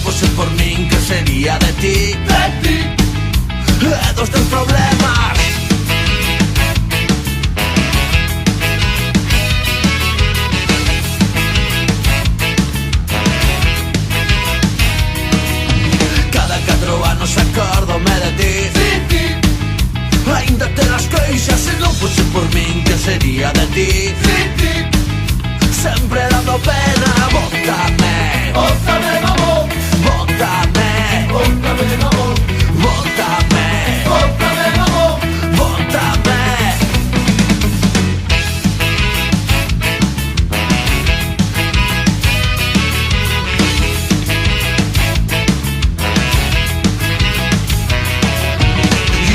fose por min, que sería de ti? De ti. E dos teus problemas. Cada 4 anos acórdome de ti. Sin ti. Ainda te las queixas, se non fose por min, que sería de ti? Sin ti. Sempre dando pena. Bótame, bótame, mamón. Bótame, bótame, mamón. Bótame, bótame, mamón. Bótame.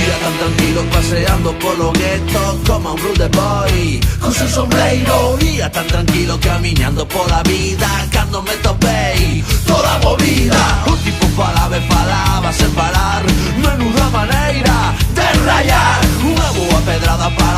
Ia tan tranquilo paseando polo gueto como un rude boy con su sombreiro. Ia tan tranquilo camiñando pola vida cando me topei toda a movida. O tipo falaba e falaba sen parar, menuda maneira de rayar. Unha boa pedrada para